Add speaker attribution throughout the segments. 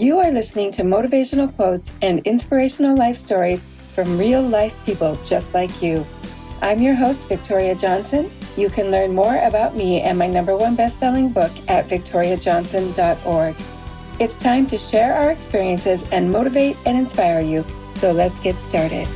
Speaker 1: You are listening to motivational quotes and inspirational life stories from real-life people just like you. I'm your host, Victoria Johnson. You can learn more about me and my #1 best-selling book at victoriajohnson.org. It's time to share our experiences and motivate and inspire you. So let's get started.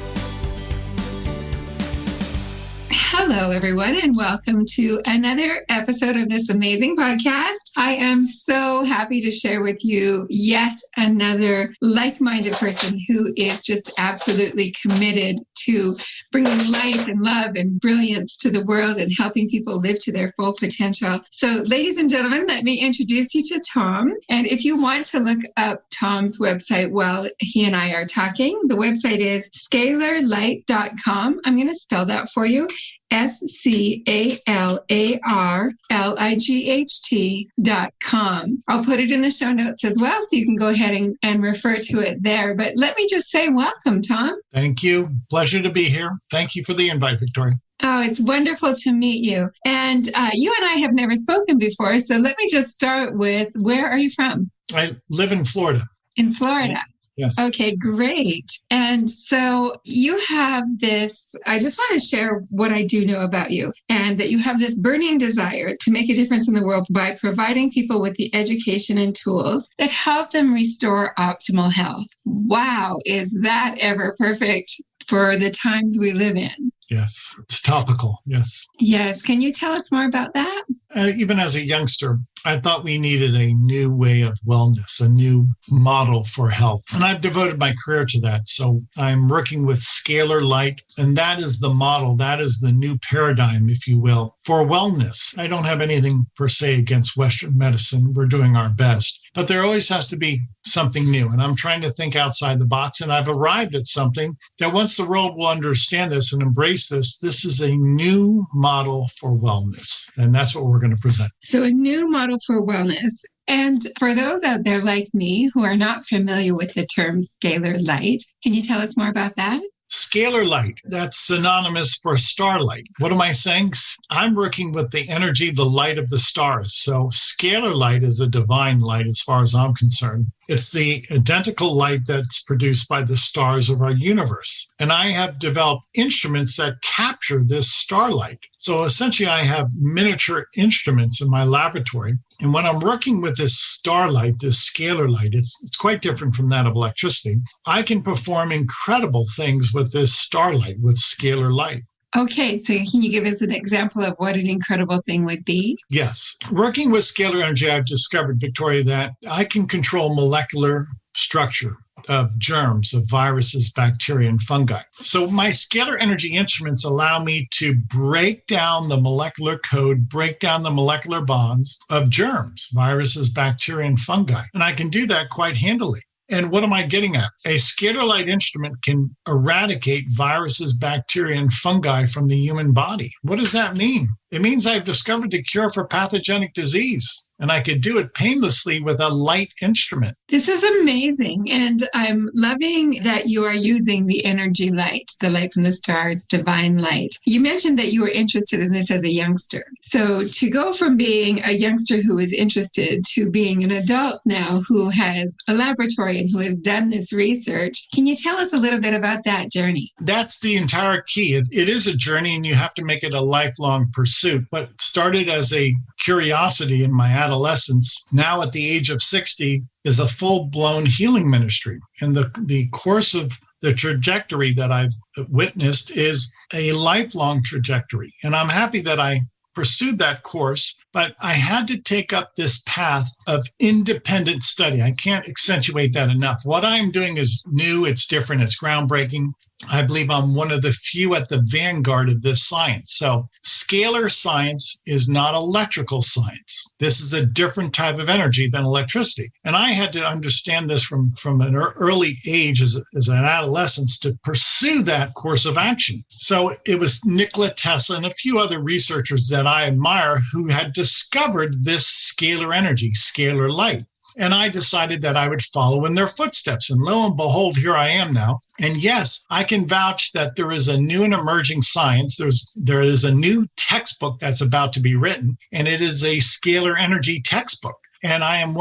Speaker 1: Hello, everyone, and welcome to another episode of this amazing podcast. I am so happy to share with you yet another like-minded person who is just absolutely committed to bringing light and love and brilliance to the world and helping people live to their full potential. So, ladies and gentlemen, let me introduce you to Tom. And if you want to look up Tom's website while he and I are talking, the website is scalarlight.com. I'm going to spell that for you. SCALARLIGHT.com. I'll put it in the show notes as well, so you can go ahead and refer to it there. But let me just say welcome, Tom.
Speaker 2: Thank you. Pleasure to be here. Thank you for the invite, Victoria.
Speaker 1: Oh, it's wonderful to meet you. And you and I have never spoken before, so let me just start with, where are you from?
Speaker 2: I live in Florida.
Speaker 1: In Florida.
Speaker 2: Yes.
Speaker 1: Okay, great. And so you have this, I just want to share what I do know about you, and that you have this burning desire to make a difference in the world by providing people with the education and tools that help them restore optimal health. Wow, is that ever perfect for the times we live in?
Speaker 2: Yes, it's topical. Yes.
Speaker 1: Yes. Can you tell us more about that?
Speaker 2: Even as a youngster, I thought we needed a new way of wellness, a new model for health. And I've devoted my career to that. So I'm working with Scalar Light, and that is the model. That is the new paradigm, if you will, for wellness. I don't have anything per se against Western medicine. We're doing our best. But there always has to be something new. And I'm trying to think outside the box. And I've arrived at something that once the world will understand this and embrace this, this is a new model for wellness. And that's what we're going to present.
Speaker 1: So a new model for wellness. And for those out there like me who are not familiar with the term Scalar Light, can you tell us more about that?
Speaker 2: Scalar light, that's synonymous for starlight. What am I saying? I'm working with the energy, the light of the stars. So scalar light is a divine light as far as I'm concerned. It's the identical light that's produced by the stars of our universe. And I have developed instruments that capture this starlight. So essentially, I have miniature instruments in my laboratory. And when I'm working with this starlight, this scalar light, it's quite different from that of electricity. I can perform incredible things with this starlight, with scalar light.
Speaker 1: Okay, so can you give us an example of what an incredible thing would be?
Speaker 2: Yes. Working with scalar energy, I've discovered, Victoria, that I can control molecular structure of germs, of viruses, bacteria, and fungi. So my scalar energy instruments allow me to break down the molecular code, break down the molecular bonds of germs, viruses, bacteria, and fungi. And I can do that quite handily. And what am I getting at? A scalar light instrument can eradicate viruses, bacteria, and fungi from the human body. What does that mean? It means I've discovered the cure for pathogenic disease, and I could do it painlessly with a light instrument.
Speaker 1: This is amazing, and I'm loving that you are using the energy light, the light from the stars, divine light. You mentioned that you were interested in this as a youngster. So to go from being a youngster who is interested to being an adult now who has a laboratory and who has done this research, can you tell us a little bit about that journey?
Speaker 2: That's the entire key. It is a journey, and you have to make it a lifelong pursuit. What started as a curiosity in my adolescence, now at the age of 60, is a full-blown healing ministry. And the course of the trajectory that I've witnessed is a lifelong trajectory. And I'm happy that I pursued that course, but I had to take up this path of independent study. I can't accentuate that enough. What I'm doing is new, it's different, it's groundbreaking. I believe I'm one of the few at the vanguard of this science. So scalar science is not electrical science. This is a different type of energy than electricity. And I had to understand this from an early age as an adolescent to pursue that course of action. So it was Nikola Tesla and a few other researchers that I admire who had discovered this scalar energy, scalar light. And I decided that I would follow in their footsteps. And lo and behold, here I am now. And yes, I can vouch that there is a new and emerging science. There is a new textbook that's about to be written, and it is a scalar energy textbook. And I am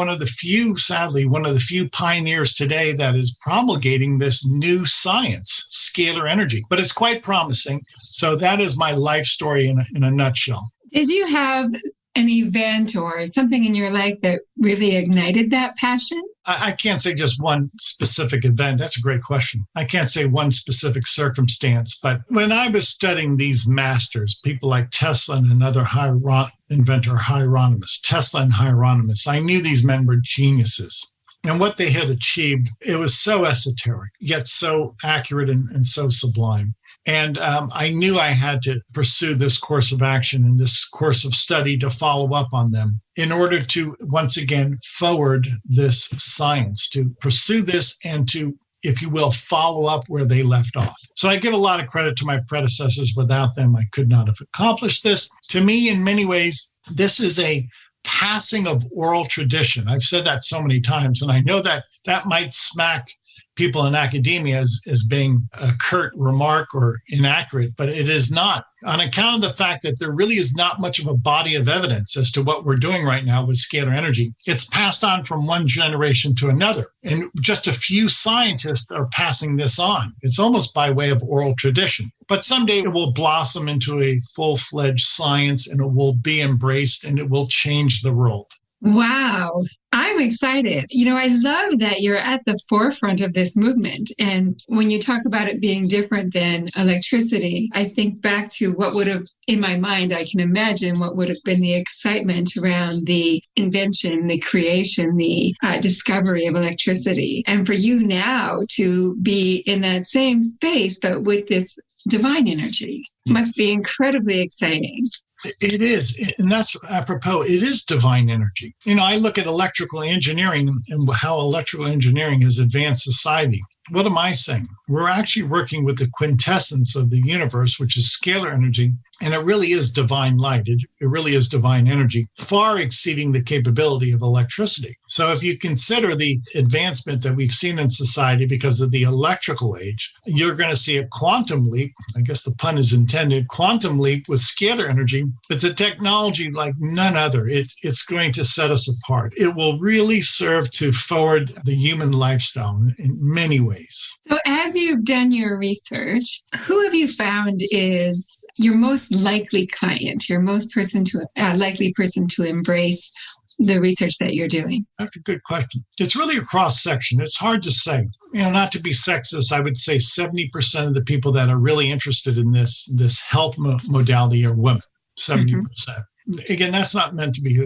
Speaker 2: sadly, one of the few pioneers today that is promulgating this new science, scalar energy. But it's quite promising. So that is my life story in a nutshell.
Speaker 1: Did you have an event or something in your life that really ignited that passion?
Speaker 2: I can't say just one specific event. That's a great question. I can't say one specific circumstance, but when I was studying these masters, people like Tesla and another inventor, Hieronymus, Tesla and Hieronymus, I knew these men were geniuses. And what they had achieved, it was so esoteric, yet so accurate and so sublime. And I knew I had to pursue this course of action and this course of study to follow up on them in order to, once again, forward this science, to pursue this and to, if you will, follow up where they left off. So I give a lot of credit to my predecessors. Without them, I could not have accomplished this. To me, in many ways, this is a passing of oral tradition. I've said that so many times, and I know that that might smack people in academia as being a curt remark or inaccurate, but it is not, on account of the fact that there really is not much of a body of evidence as to what we're doing right now with scalar energy. It's passed on from one generation to another, and just a few scientists are passing this on. It's almost by way of oral tradition. But someday it will blossom into a full-fledged science, and it will be embraced, and it will change the world.
Speaker 1: Wow. I'm excited. I love that you're at the forefront of this movement. And when you talk about it being different than electricity, I think back to what would have, in my mind, I can imagine what would have been the excitement around the invention, the creation, the discovery of electricity. And for you now to be in that same space, but with this divine energy, must be incredibly exciting.
Speaker 2: It is. And that's apropos. It is divine energy. I look at electrical engineering and how electrical engineering has advanced society. What am I saying? We're actually working with the quintessence of the universe, which is scalar energy. And it really is divine light. It really is divine energy, far exceeding the capability of electricity. So if you consider the advancement that we've seen in society because of the electrical age, you're going to see a quantum leap. I guess the pun is intended. Quantum leap with scalar energy. It's a technology like none other. It's going to set us apart. It will really serve to forward the human lifestyle in many ways.
Speaker 1: So as you've done your research, who have you found is your most likely client, your most likely person to embrace the research that you're doing?
Speaker 2: That's a good question. It's really a cross-section. It's hard to say. Not to be sexist, I would say 70% of the people that are really interested in this health modality are women, 70%. Mm-hmm. Again, that's not meant to be,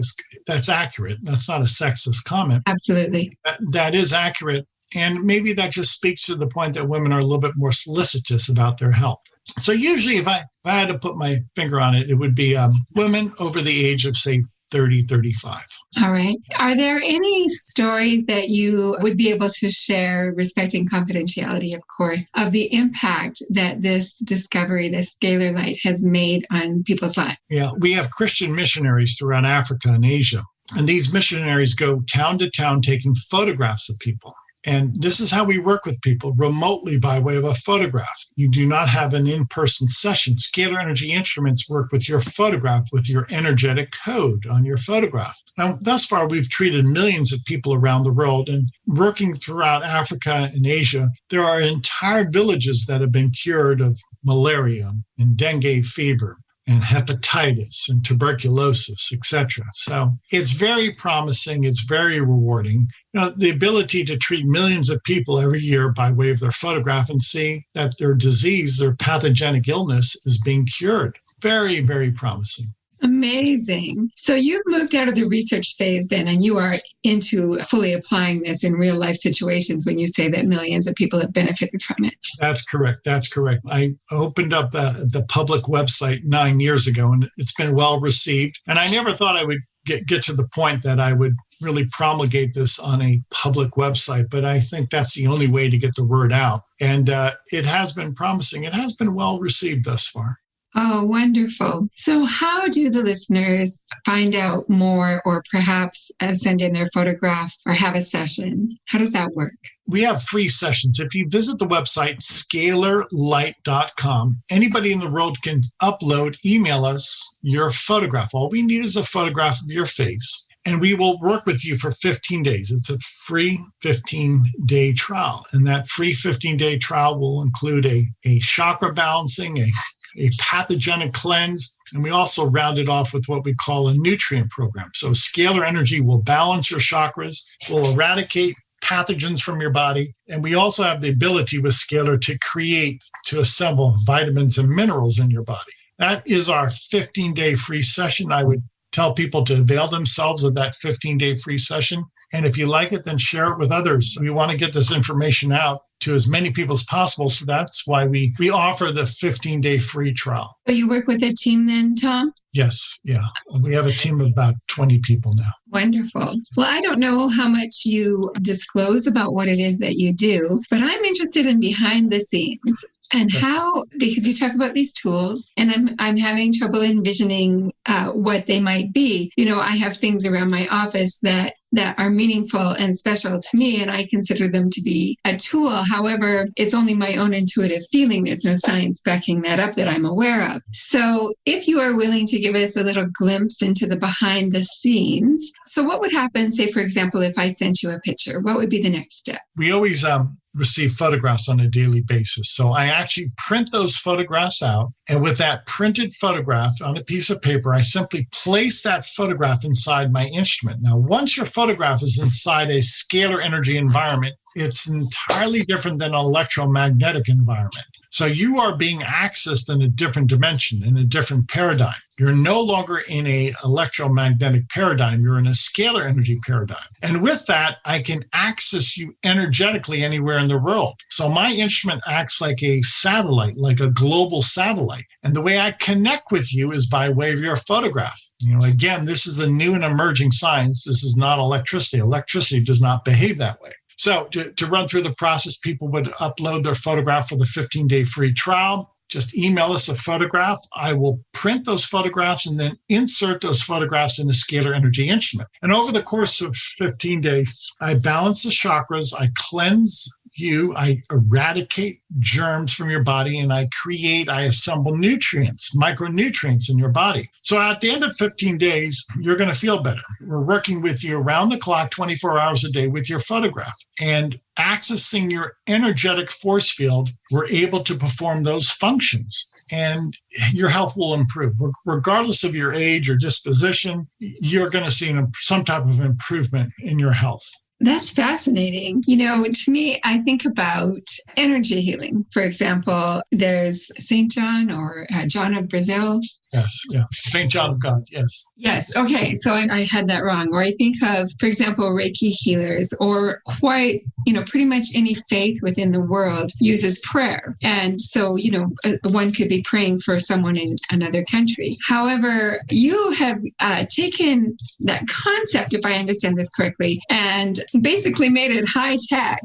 Speaker 2: that's accurate. That's not a sexist comment.
Speaker 1: Absolutely.
Speaker 2: That is accurate. And maybe that just speaks to the point that women are a little bit more solicitous about their health. So usually if I had to put my finger on it, it would be women over the age of, say, 30, 35.
Speaker 1: All right. Are there any stories that you would be able to share, respecting confidentiality, of course, of the impact that this discovery, this scalar light, has made on people's lives?
Speaker 2: Yeah, we have Christian missionaries throughout Africa and Asia. And these missionaries go town to town taking photographs of people. And this is how we work with people, remotely by way of a photograph. You do not have an in-person session. Scalar energy instruments work with your photograph, with your energetic code on your photograph. Now, thus far, we've treated millions of people around the world, and working throughout Africa and Asia, there are entire villages that have been cured of malaria and dengue fever and hepatitis and tuberculosis, etc. So it's very promising. It's very rewarding. The ability to treat millions of people every year by way of their photograph and see that their disease, their pathogenic illness is being cured. Very, very promising.
Speaker 1: Amazing. So you've moved out of the research phase then, and you are into fully applying this in real life situations when you say that millions of people have benefited from it.
Speaker 2: That's correct. That's correct. I opened up the public website 9 years ago, and it's been well received. And I never thought I would get to the point that I would really promulgate this on a public website, but I think that's the only way to get the word out. And it has been promising. It has been well received thus far.
Speaker 1: Oh, wonderful. So how do the listeners find out more, or perhaps send in their photograph or have a session? How does that work?
Speaker 2: We have free sessions. If you visit the website, scalarlight.com, anybody in the world can email us your photograph. All we need is a photograph of your face. and we will work with you for 15 days. It's a free 15-day trial. And that free 15-day trial will include a chakra balancing, a pathogenic cleanse, and we also round it off with what we call a nutrient program. So Scalar Energy will balance your chakras, will eradicate pathogens from your body, and we also have the ability with Scalar to assemble vitamins and minerals in your body. That is our 15-day free session. I would tell people to avail themselves of that 15-day free session. And if you like it, then share it with others. We want to get this information out to as many people as possible. So that's why we offer the 15-day free trial.
Speaker 1: So you work with a team then, Tom?
Speaker 2: Yes. Yeah. We have a team of about 20 people now.
Speaker 1: Wonderful. Well, I don't know how much you disclose about what it is that you do, but I'm interested in behind the scenes and how, because you talk about these tools and I'm having trouble envisioning what they might be. I have things around my office that are meaningful and special to me, and I consider them to be a tool. However, it's only my own intuitive feeling. There's no science backing that up that I'm aware of. So if you are willing to give us a little glimpse into the behind the scenes, so what would happen, say, for example, if I sent you a picture, what would be the next step?
Speaker 2: We always receive photographs on a daily basis. So I actually print those photographs out. And with that printed photograph on a piece of paper, I simply place that photograph inside my instrument. Now, once your photograph is inside a scalar energy environment, it's entirely different than an electromagnetic environment. So you are being accessed in a different dimension, in a different paradigm. You're no longer in an electromagnetic paradigm. You're in a scalar energy paradigm. And with that, I can access you energetically anywhere in the world. So my instrument acts like a satellite, like a global satellite. And the way I connect with you is by way of your photograph. Again, this is a new and emerging science. This is not electricity. Electricity does not behave that way. So to run through the process, people would upload their photograph for the 15-day free trial. Just email us a photograph. I will print those photographs and then insert those photographs in a scalar energy instrument. And over the course of 15 days, I balance the chakras, I cleanse you, I eradicate germs from your body, and I assemble nutrients, micronutrients in your body. So at the end of 15 days, you're going to feel better. We're working with you around the clock, 24 hours a day with your photograph. And accessing your energetic force field, we're able to perform those functions. And your health will improve. Regardless of your age or disposition, you're going to see some type of improvement in your health.
Speaker 1: That's fascinating. To me, I think about energy healing. For example, there's St. John or John of Brazil.
Speaker 2: Yes, yeah. St. John of God, yes.
Speaker 1: Yes, okay. So I had that wrong. Or I think of, for example, Reiki healers, or pretty much any faith within the world uses prayer. And so, one could be praying for someone in another country. However, you have taken that concept, if I understand this correctly, and basically made it high tech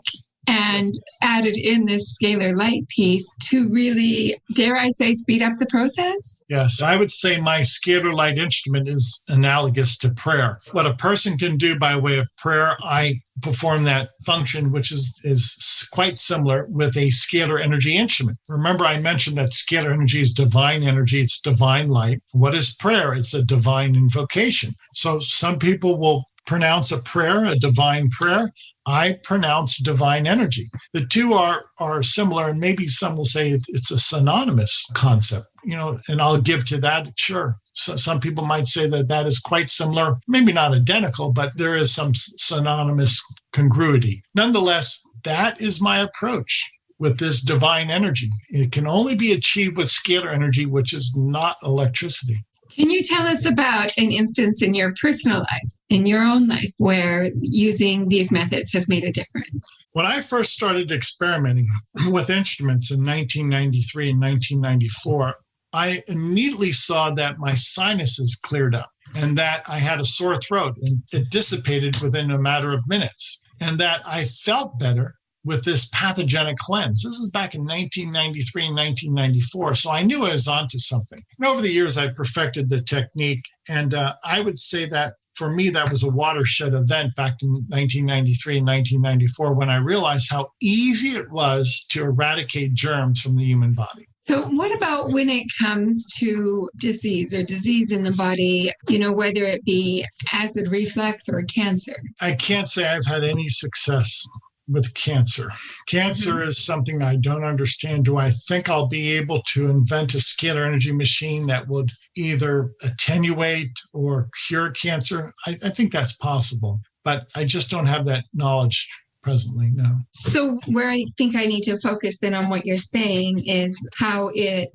Speaker 1: and added in this Scalar Light piece to really, dare I say, speed up the process?
Speaker 2: Yes, I would say my Scalar Light instrument is analogous to prayer. What a person can do by way of prayer, I perform that function, which is quite similar with a scalar energy instrument. Remember, I mentioned that scalar energy is divine energy. It's divine light. What is prayer? It's a divine invocation. So some people will pronounce a prayer, a divine prayer. I pronounce divine energy. The two are similar, and maybe some will say it's a synonymous concept, and I'll give to that, sure. So some people might say that is quite similar, maybe not identical, but there is some synonymous congruity. Nonetheless, that is my approach with this divine energy. It can only be achieved with scalar energy, which is not electricity.
Speaker 1: Can you tell us about an instance in your personal life, in your own life, where using these methods has made a difference?
Speaker 2: When I first started experimenting with instruments in 1993 and 1994, I immediately saw that my sinuses cleared up and that I had a sore throat, and it dissipated within a matter of minutes, and that I felt better with this pathogenic cleanse. This is back in 1993 and 1994. So I knew I was onto something. And over the years, I perfected the technique. And I would say that for me, that was a watershed event back in 1993 and 1994 when I realized how easy it was to eradicate germs from the human body.
Speaker 1: So what about when it comes to disease in the body, whether it be acid reflux or cancer?
Speaker 2: I can't say I've had any success with cancer. Cancer is something I don't understand. Do I think I'll be able to invent a scalar energy machine that would either attenuate or cure cancer? I think that's possible, but I just don't have that knowledge presently, no.
Speaker 1: So where I think I need to focus then on what you're saying is how it,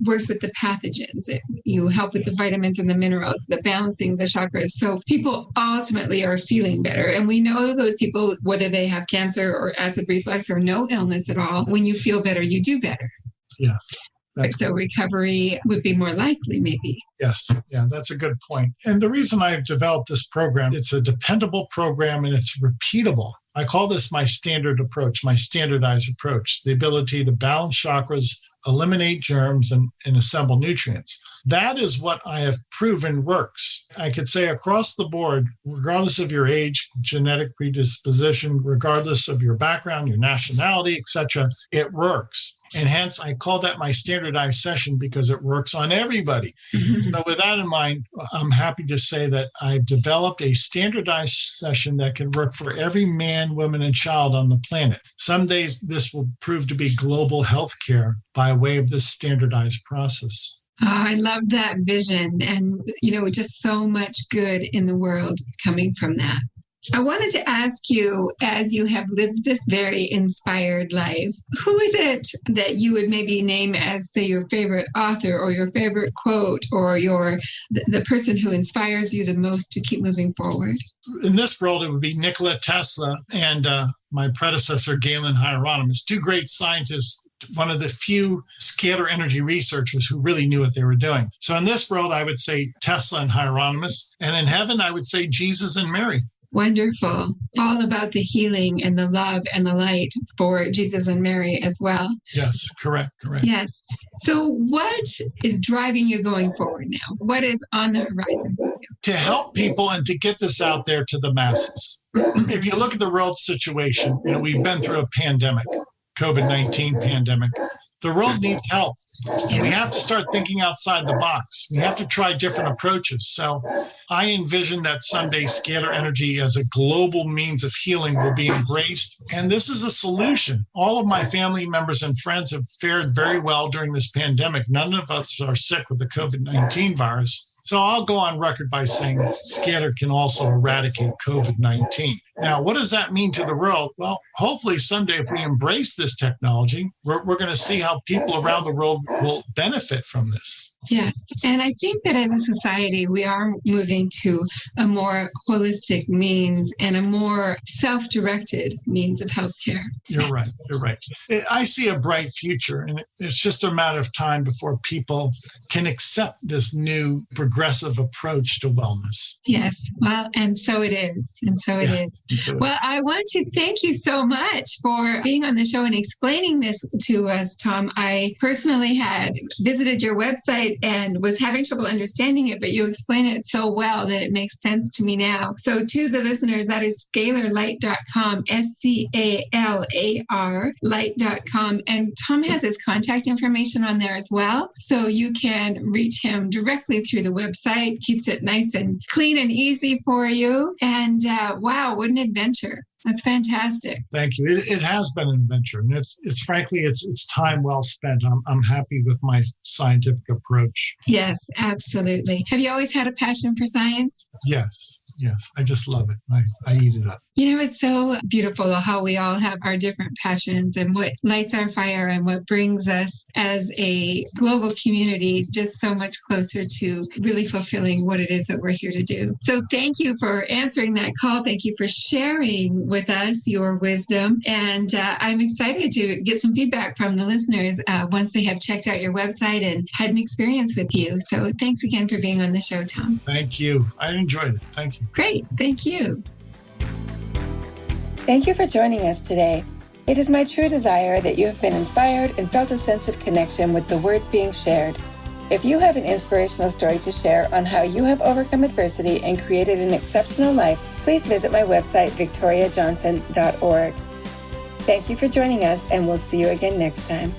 Speaker 1: works with the pathogens. You help with the vitamins and the minerals, the balancing the chakras. So people ultimately are feeling better. And we know those people, whether they have cancer or acid reflux or no illness at all, when you feel better, you do better.
Speaker 2: Yes.
Speaker 1: So recovery would be more likely, maybe.
Speaker 2: Yes. Yeah, that's a good point. And the reason I've developed this program, it's a dependable program and it's repeatable. I call this my standard approach, my standardized approach, the ability to balance chakras, eliminate germs, and assemble nutrients. That is what I have proven works. I could say across the board, regardless of your age, genetic predisposition, regardless of your background, your nationality, etc., it works. And hence, I call that my standardized session because it works on everybody. So with that in mind, I'm happy to say that I've developed a standardized session that can work for every man, woman, and child on the planet. Some days, this will prove to be global health care by way of this standardized process.
Speaker 1: Oh, I love that vision and, just so much good in the world coming from that. I wanted to ask you, as you have lived this very inspired life, who is it that you would maybe name as, say, your favorite author or your favorite quote or the person who inspires you the most to keep moving forward?
Speaker 2: In this world, it would be Nikola Tesla and my predecessor, Galen Hieronymus, two great scientists, one of the few scalar energy researchers who really knew what they were doing. So in this world, I would say Tesla and Hieronymus. And in heaven, I would say Jesus and Mary.
Speaker 1: Wonderful. All about the healing and the love and the light for Jesus and Mary as well.
Speaker 2: Yes, correct.
Speaker 1: Yes. So what is driving you going forward now? What is on the horizon for you?
Speaker 2: To help people and to get this out there to the masses. If you look at the world situation, we've been through a pandemic, COVID-19 pandemic. The world needs help. And we have to start thinking outside the box. We have to try different approaches. So I envision that someday scalar energy as a global means of healing will be embraced. And this is a solution. All of my family members and friends have fared very well during this pandemic. None of us are sick with the COVID-19 virus. So I'll go on record by saying scalar can also eradicate COVID-19. Now, what does that mean to the world? Well, hopefully someday if we embrace this technology, we're going to see how people around the world will benefit from this.
Speaker 1: Yes. And I think that as a society, we are moving to a more holistic means and a more self-directed means of healthcare.
Speaker 2: You're right. I see a bright future, and it's just a matter of time before people can accept this new progressive approach to wellness.
Speaker 1: Yes. Well, and so it is. Well, I want to thank you so much for being on the show and explaining this to us, Tom. I personally had visited your website and was having trouble understanding it, but you explain it so well that it makes sense to me now. So to the listeners, that is scalarlight.com, SCALAR light.com. And Tom has his contact information on there as well. So you can reach him directly through the website, keeps it nice and clean and easy for you. And wow, what an adventure. That's fantastic.
Speaker 2: Thank you. It has been an adventure, and it's frankly time well spent. I'm happy with my scientific approach.
Speaker 1: Yes, absolutely. Have you always had a passion for science?
Speaker 2: Yes. I just love it. I eat it up.
Speaker 1: It's so beautiful how we all have our different passions and what lights our fire and what brings us as a global community just so much closer to really fulfilling what it is that we're here to do. So thank you for answering that call. Thank you for sharing with us your wisdom. And I'm excited to get some feedback from the listeners once they have checked out your website and had an experience with you. So thanks again for being on the show, Tom.
Speaker 2: Thank you. I enjoyed it. Thank you.
Speaker 1: Great. Thank you.
Speaker 3: Thank you for joining us today. It is my true desire that you have been inspired and felt a sense of connection with the words being shared. If you have an inspirational story to share on how you have overcome adversity and created an exceptional life, please visit my website, victoriajohnson.org. Thank you for joining us, and we'll see you again next time.